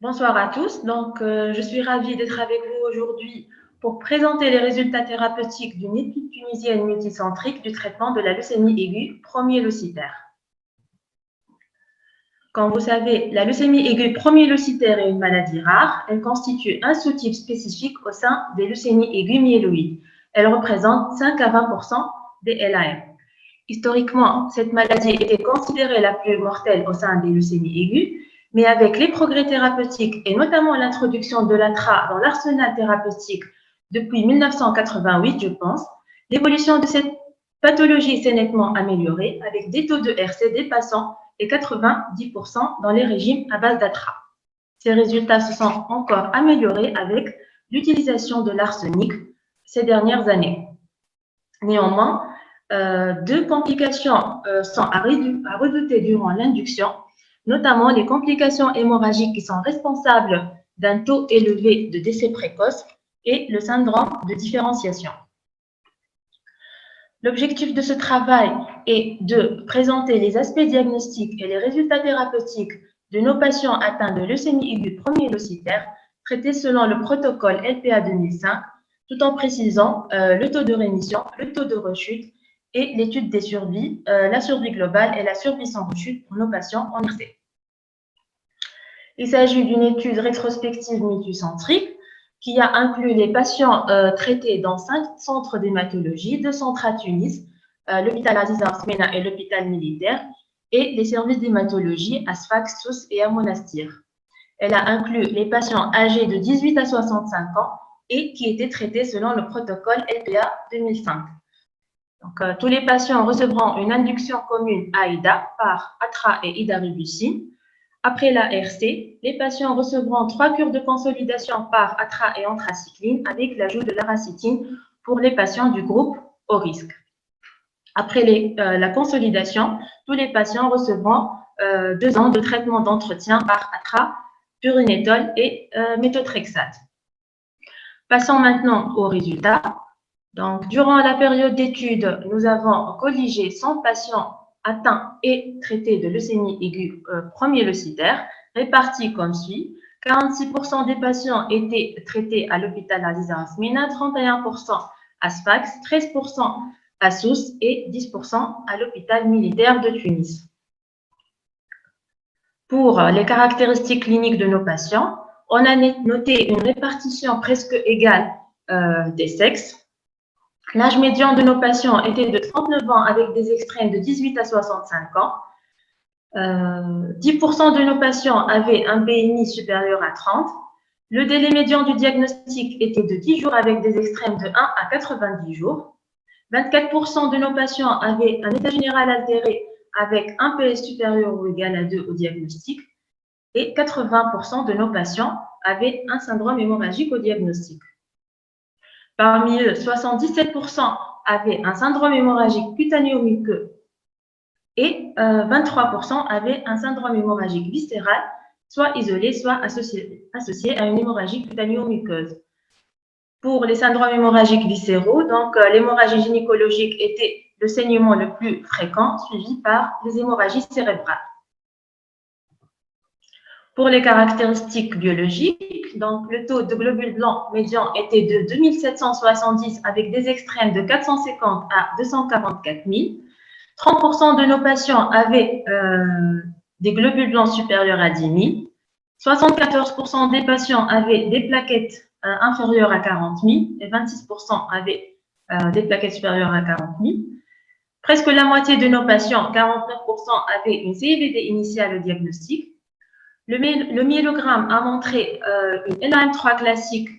Bonsoir à tous. Je suis ravie d'être avec vous aujourd'hui pour présenter les résultats thérapeutiques d'une étude tunisienne multicentrique du traitement de la leucémie aiguë promyélocitaire. Comme vous savez, la leucémie aiguë promyélocitaire est une maladie rare. Elle constitue un sous-type spécifique au sein des leucémies aiguës myéloïdes. Elle représente 5 à 20% des LAM. Historiquement, cette maladie était considérée la plus mortelle au sein des leucémies aiguës, mais avec les progrès thérapeutiques et notamment l'introduction de l'ATRA dans l'arsenal thérapeutique depuis 1988, je pense, l'évolution de cette pathologie s'est nettement améliorée avec des taux de RC dépassant les 90% dans les régimes à base d'ATRA. Ces résultats se sont encore améliorés avec l'utilisation de l'arsenic ces dernières années. Néanmoins, deux complications sont à redouter durant l'induction, notamment les complications hémorragiques qui sont responsables d'un taux élevé de décès précoce et le syndrome de différenciation. L'objectif de ce travail est de présenter les aspects diagnostiques et les résultats thérapeutiques de nos patients atteints de leucémie aiguë promyélocitaire traités selon le protocole LPA 2005, tout en précisant le taux de rémission, le taux de rechute et l'étude des survies, la survie globale et la survie sans rechute pour nos patients en RC. Il s'agit d'une étude rétrospective multicentrique qui a inclus les patients traités dans 5 centres d'hématologie, 2 centres à Tunis, l'hôpital Aziz Arsmena et l'hôpital militaire, et les services d'hématologie à Sfax, Sousse et à Monastir. Elle a inclus les patients âgés de 18 à 65 ans et qui étaient traités selon le protocole LPA 2005. Donc, tous les patients recevront une induction commune AIDA par ATRA et idarubicine. Après la RC, les patients recevront 3 cures de consolidation par ATRA et anthracycline avec l'ajout de l'aracitine pour les patients du groupe haut risque. Après la consolidation, tous les patients recevront 2 ans de traitement d'entretien par ATRA, purinétol et méthotrexate. Passons maintenant aux résultats. Donc, durant la période d'étude, nous avons colligé 100 patients atteints et traités de leucémie aiguë promyélocitaire, répartis comme suit. 46% des patients étaient traités à l'hôpital Aziz Arsmena, 31% à Sfax, 13% à Sousse et 10% à l'hôpital militaire de Tunis. Pour les caractéristiques cliniques de nos patients, on a noté une répartition presque égale des sexes. L'âge médian de nos patients était de 39 ans avec des extrêmes de 18 à 65 ans. 10% de nos patients avaient un BMI supérieur à 30. Le délai médian du diagnostic était de 10 jours avec des extrêmes de 1 à 90 jours. 24% de nos patients avaient un état général altéré avec un PS supérieur ou égal à 2 au diagnostic. Et 80% de nos patients avaient un syndrome hémorragique au diagnostic. Parmi eux, 77% avaient un syndrome hémorragique cutanéo-muqueux et 23% avaient un syndrome hémorragique viscéral, soit isolé, soit associé à une hémorragie cutanéo-muqueuse. Pour les syndromes hémorragiques viscéraux, donc l'hémorragie gynécologique était le saignement le plus fréquent, suivi par les hémorragies cérébrales. Pour les caractéristiques biologiques, donc le taux de globules blancs médian était de 2770 avec des extrêmes de 450 à 244 000. 30% de nos patients avaient des globules blancs supérieurs à 10 000. 74% des patients avaient des plaquettes inférieures à 40 000 et 26% avaient des plaquettes supérieures à 40 000. Presque la moitié de nos patients, 49%, avaient une CIVD initiale au diagnostic. Le myélogramme a montré une LAM3 classique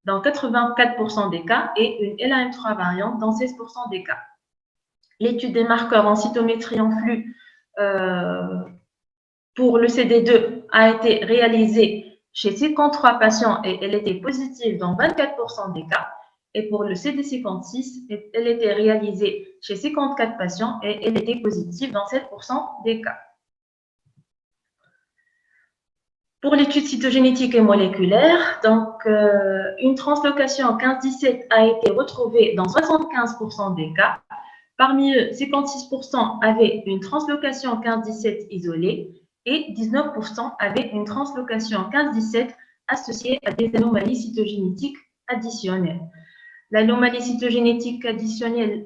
dans 84% des cas et une LAM3 variante dans 16% des cas. L'étude des marqueurs en cytométrie en flux pour le CD2 a été réalisée chez 53 patients et elle était positive dans 24% des cas. Et pour le CD56, elle était réalisée chez 54 patients et elle était positive dans 7% des cas. Pour l'étude cytogénétique et moléculaire, donc une translocation 15-17 a été retrouvée dans 75% des cas. Parmi eux, 56% avaient une translocation 15-17 isolée et 19% avaient une translocation 15-17 associée à des anomalies cytogénétiques additionnelles. L'anomalie cytogénétique additionnelle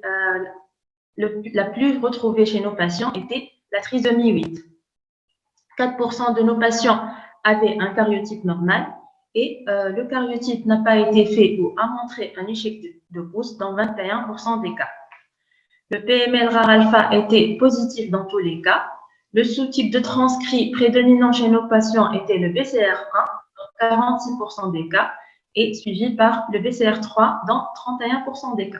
la plus retrouvée chez nos patients était la trisomie 8. 4% de nos patients avaient un karyotype normal et le karyotype n'a pas été fait ou a montré un échec de pousse dans 21% des cas. Le PML rare alpha était positif dans tous les cas. Le sous-type de transcrit prédominant chez nos patients était le BCR1 dans 46% des cas et suivi par le BCR3 dans 31% des cas.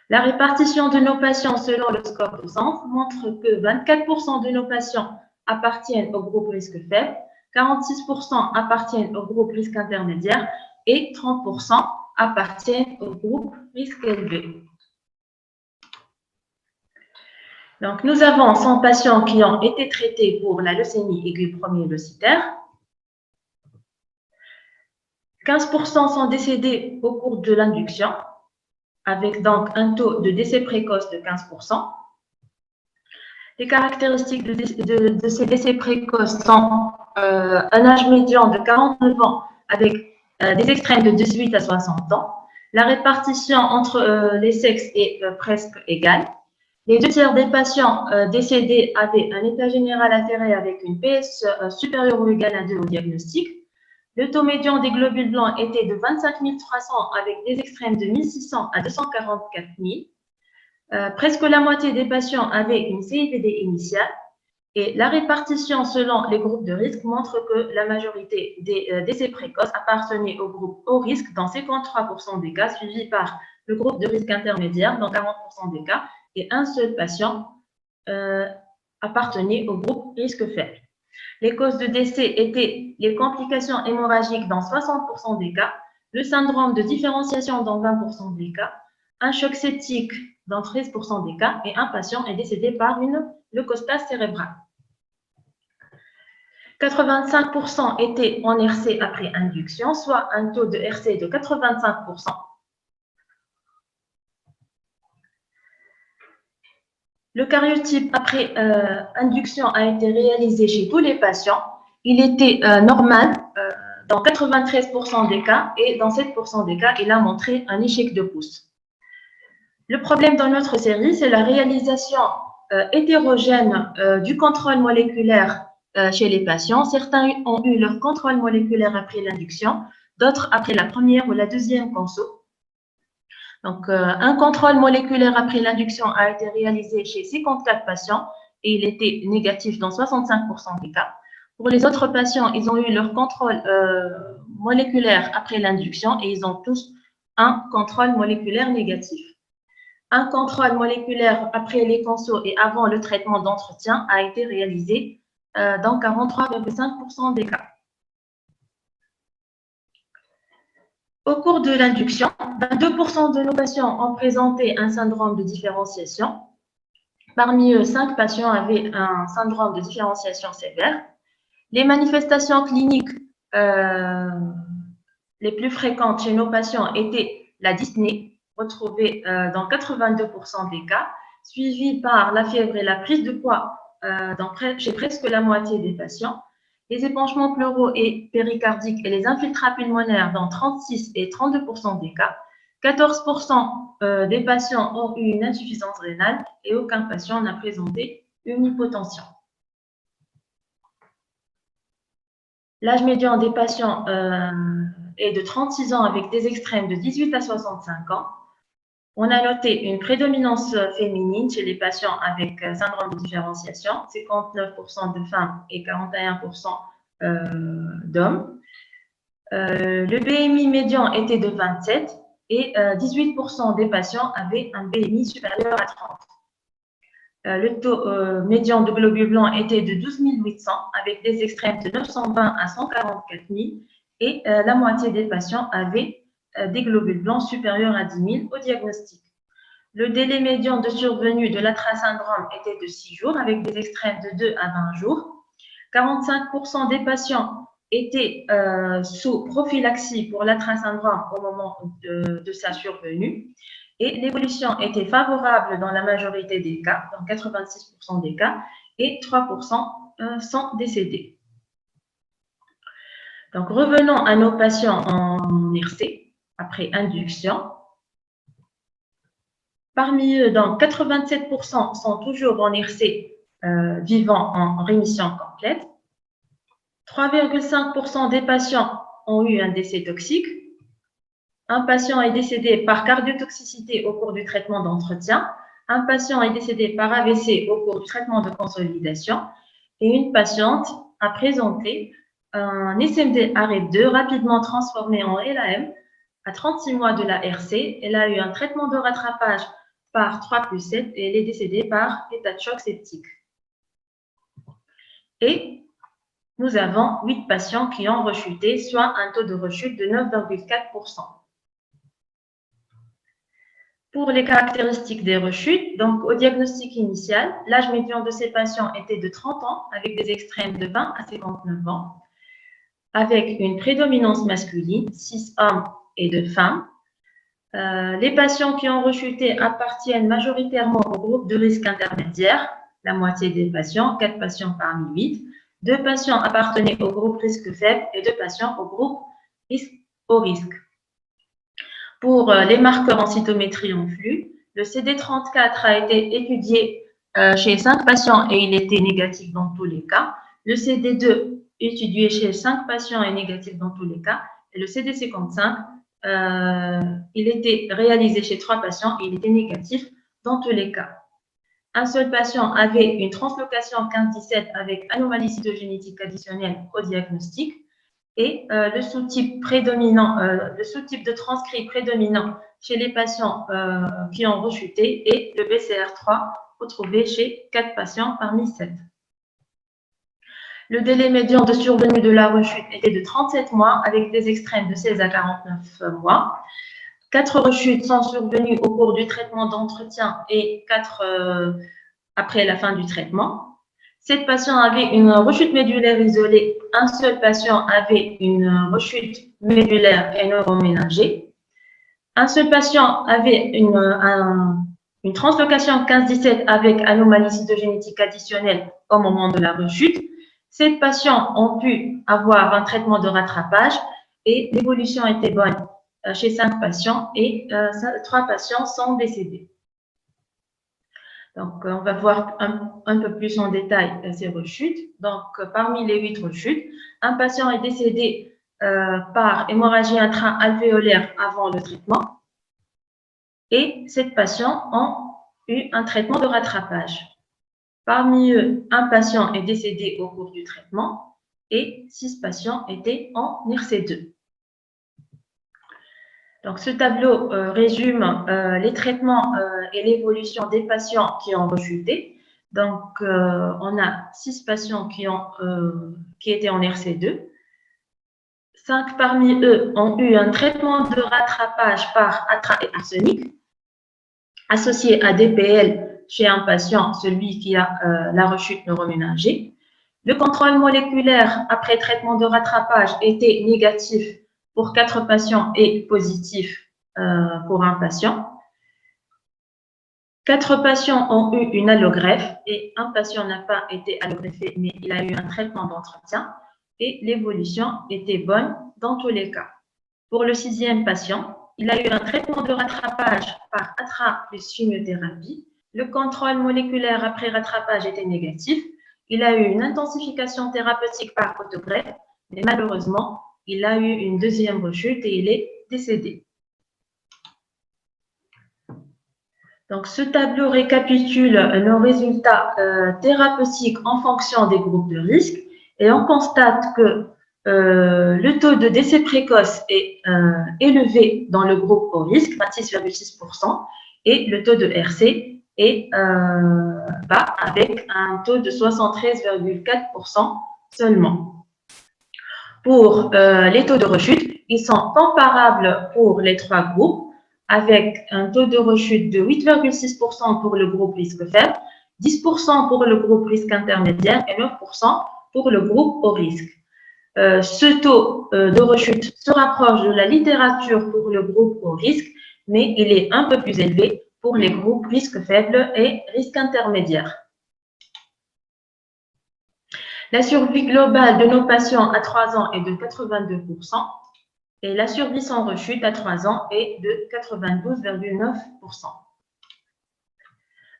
La répartition de nos patients selon le score de centre montre que 24% de nos patients appartiennent au groupe risque faible, 46% appartiennent au groupe risque intermédiaire et 30% appartiennent au groupe risque élevé. Donc, nous avons 100 patients qui ont été traités pour la leucémie aiguë promyélocitaire. 15% sont décédés au cours de l'induction, avec donc un taux de décès précoce de 15%. Les caractéristiques de ces décès précoces sont un âge médian de 49 ans avec des extrêmes de 18 à 60 ans. La répartition entre les sexes est presque égale. Les 2 tiers des patients décédés avaient un état général altéré avec une PS supérieure ou égale à 2 au diagnostic. Le taux médian des globules blancs était de 25 300 avec des extrêmes de 1600 à 244 000. Presque la moitié des patients avaient une CIDD initiale et la répartition selon les groupes de risque montre que la majorité des décès précoces appartenaient au groupe haut risque dans 53% des cas, suivi par le groupe de risque intermédiaire dans 40% des cas et un seul patient appartenait au groupe risque faible. Les causes de décès étaient les complications hémorragiques dans 60% des cas, le syndrome de différenciation dans 20% des cas, un choc septique dans 13% des cas et un patient est décédé par une leucostase cérébrale. 85% étaient en RC après induction, soit un taux de RC de 85%. Le karyotype après induction a été réalisé chez tous les patients. Il était normal dans 93% des cas et dans 7% des cas, il a montré un échec de pousse. Le problème dans notre série, c'est la réalisation hétérogène du contrôle moléculaire chez les patients. Certains ont eu leur contrôle moléculaire après l'induction, d'autres après la première ou la deuxième conso. Donc, un contrôle moléculaire après l'induction a été réalisé chez 54 patients et il était négatif dans 65% des cas. Pour les autres patients, ils ont eu leur contrôle moléculaire après l'induction et ils ont tous un contrôle moléculaire négatif. Un contrôle moléculaire après les consos et avant le traitement d'entretien a été réalisé dans 43,5% des cas. Au cours de l'induction, 22% de nos patients ont présenté un syndrome de différenciation. Parmi eux, 5 patients avaient un syndrome de différenciation sévère. Les manifestations cliniques les plus fréquentes chez nos patients étaient la dyspnée, retrouvée dans 82% des cas, suivie par la fièvre et la prise de poids chez presque la moitié des patients. Les épanchements pleuraux et péricardiques et les infiltrats pulmonaires dans 36 et 32% des cas. 14% des patients ont eu une insuffisance rénale et aucun patient n'a présenté une hypotension. L'âge médian des patients est de 36 ans avec des extrêmes de 18 à 65 ans. On a noté une prédominance féminine chez les patients avec syndrome de différenciation, 59% de femmes et 41% d'hommes. Le BMI médian était de 27 et 18% des patients avaient un BMI supérieur à 30. Le taux médian de globules blancs était de 12 800 avec des extrêmes de 920 à 144 000 et la moitié des patients avaient des globules blancs supérieurs à 10 000 au diagnostic. Le délai médian de survenue de l'atrasyndrome était de 6 jours avec des extrêmes de 2 à 20 jours. 45% des patients étaient sous prophylaxie pour l'atrasyndrome au moment de sa survenue Et l'évolution était favorable dans la majorité des cas, dans 86% des cas, et 3% sont décédés. Donc, revenons à nos patients en RC, après induction. Parmi eux, donc 87% sont toujours en RC, vivant en rémission complète. 3,5% des patients ont eu un décès toxique. Un patient est décédé par cardiotoxicité au cours du traitement d'entretien. Un patient est décédé par AVC au cours du traitement de consolidation. Et une patiente a présenté un SMD arrêt 2 rapidement transformé en LAM à 36 mois de la RC. Elle a eu un traitement de rattrapage par 3+7 et elle est décédée par état de choc septique. Et nous avons 8 patients qui ont rechuté, soit un taux de rechute de 9,4%. Pour les caractéristiques des rechutes, donc au diagnostic initial, l'âge médian de ces patients était de 30 ans, avec des extrêmes de 20 à 59 ans, avec une prédominance masculine, 6 hommes et 2 femmes. Les patients qui ont rechuté appartiennent majoritairement au groupe de risque intermédiaire, la moitié des patients, 4 patients parmi 8. 2 patients appartenaient au groupe risque faible et 2 patients au groupe haut risque. Pour les marqueurs en cytométrie en flux, le CD34 a été étudié chez 5 patients et il était négatif dans tous les cas. Le CD2 étudié chez 5 patients est négatif dans tous les cas. Et le CD55, il était réalisé chez 3 patients et il était négatif dans tous les cas. Un seul patient avait une translocation 15-17 avec anomalie cytogénétique additionnelle au diagnostic. Et le sous-type prédominant, le sous-type de transcrit prédominant chez les patients qui ont rechuté est le BCR3 retrouvé chez 4 patients parmi 7. Le délai médian de survenue de la rechute était de 37 mois avec des extrêmes de 16 à 49 mois. 4 rechutes sont survenues au cours du traitement d'entretien et 4 après la fin du traitement. 7 patients avaient une rechute médulaire isolée. Un seul patient avait une rechute médulaire et neuroménagée. Un seul patient avait une translocation 15-17 avec anomalie cytogénétique additionnelle au moment de la rechute. 7 patients ont pu avoir un traitement de rattrapage et l'évolution était bonne chez 5 patients et 3 patients sont décédés. Donc, on va voir un peu plus en détail ces rechutes. Donc, parmi les 8 rechutes, un patient est décédé par hémorragie intra-alvéolaire avant le traitement et 7 patients ont eu un traitement de rattrapage. Parmi eux, un patient est décédé au cours du traitement et 6 patients étaient en RC2. Donc, ce tableau résume les traitements et l'évolution des patients qui ont rechuté. Donc, on a 6 patients qui étaient en RC2. 5 parmi eux ont eu un traitement de rattrapage par atra et arsenic associé à DPL chez un patient, celui qui a la rechute neuroménagée. Le contrôle moléculaire après traitement de rattrapage était négatif pour 4 patients et positif pour un patient. 4 patients ont eu une allogreffe et un patient n'a pas été allogreffé, mais il a eu un traitement d'entretien et l'évolution était bonne dans tous les cas. Pour le 6e patient, il a eu un traitement de rattrapage par atra plus chimiothérapie. Le contrôle moléculaire après rattrapage était négatif. Il a eu une intensification thérapeutique par autogreffe, mais malheureusement, il a eu une 2e rechute et il est décédé. Donc, ce tableau récapitule nos résultats thérapeutiques en fonction des groupes de risque et on constate que le taux de décès précoce est élevé dans le groupe haut risque, 26,6%, et le taux de RC est bas avec un taux de 73,4% seulement. Pour les taux de rechute, ils sont comparables pour les 3 groupes, avec un taux de rechute de 8,6% pour le groupe risque faible, 10% pour le groupe risque intermédiaire et 9% pour le groupe haut risque. Ce taux de rechute se rapproche de la littérature pour le groupe haut risque, mais il est un peu plus élevé pour les groupes risques faibles et risques intermédiaires. La survie globale de nos patients à 3 ans est de 82% et la survie sans rechute à 3 ans est de 92,9%.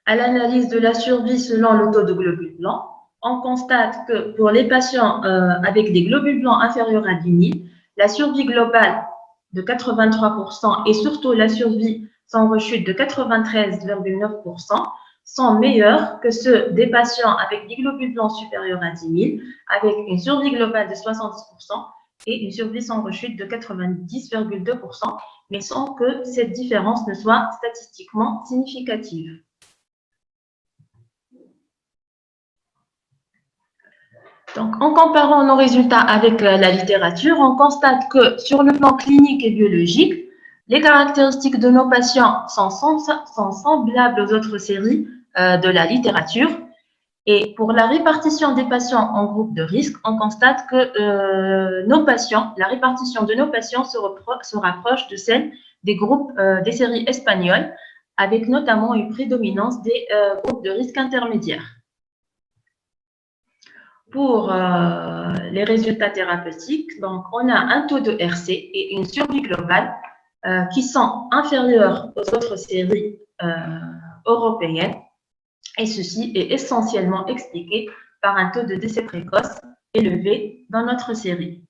À l'analyse de la survie selon le taux de globules blancs, on constate que pour les patients avec des globules blancs inférieurs à 10 000, la survie globale de 83% et surtout la survie sans rechute de 93,9% sont meilleurs que ceux des patients avec des globules blancs supérieurs à 10 000, avec une survie globale de 70% et une survie sans rechute de 90,2%, mais sans que cette différence ne soit statistiquement significative. Donc, en comparant nos résultats avec la littérature, on constate que sur le plan clinique et biologique, les caractéristiques de nos patients sont semblables aux autres séries de la littérature. Et pour la répartition des patients en groupes de risque, on constate que la répartition de nos patients se rapproche de celle des groupes des séries espagnoles, avec notamment une prédominance des groupes de risque intermédiaires. Pour les résultats thérapeutiques, donc on a un taux de RC et une survie globale qui sont inférieurs aux autres séries européennes, et ceci est essentiellement expliqué par un taux de décès précoce élevé dans notre série.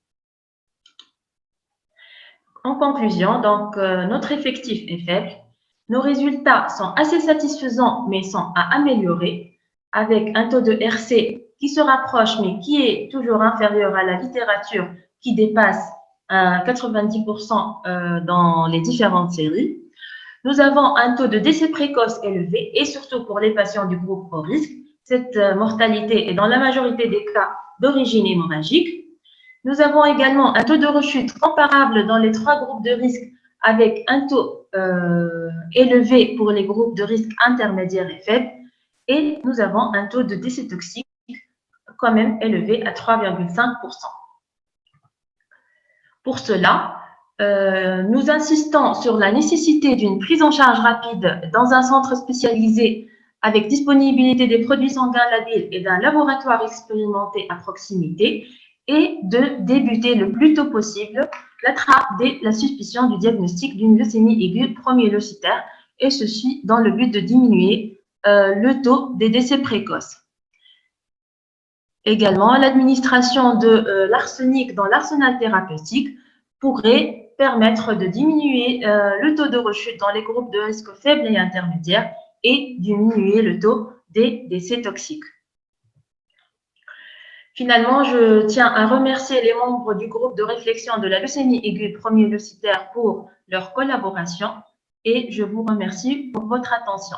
En conclusion, donc, notre effectif est faible, nos résultats sont assez satisfaisants mais sont à améliorer, avec un taux de RC qui se rapproche, mais qui est toujours inférieur à la littérature, qui dépasse 90% dans les différentes séries. Nous avons un taux de décès précoce élevé, et surtout pour les patients du groupe haut risque. Cette mortalité est dans la majorité des cas d'origine hémorragique. Nous avons également un taux de rechute comparable dans les 3 groupes de risque, avec un taux élevé pour les groupes de risque intermédiaires et faibles. Et nous avons un taux de décès toxique quand même élevé à 3,5%. Pour cela, nous insistons sur la nécessité d'une prise en charge rapide dans un centre spécialisé avec disponibilité des produits sanguins labiles et d'un laboratoire expérimenté à proximité, et de débuter le plus tôt possible dès la suspicion du diagnostic d'une leucémie aiguë promyélocitaire, et ceci dans le but de diminuer le taux des décès précoces. Également, l'administration de l'arsenic dans l'arsenal thérapeutique pourrait permettre de diminuer le taux de rechute dans les groupes de risque faibles et intermédiaires et diminuer le taux des décès toxiques. Finalement, je tiens à remercier les membres du groupe de réflexion de la leucémie aiguë promyélocitaire pour leur collaboration, et je vous remercie pour votre attention.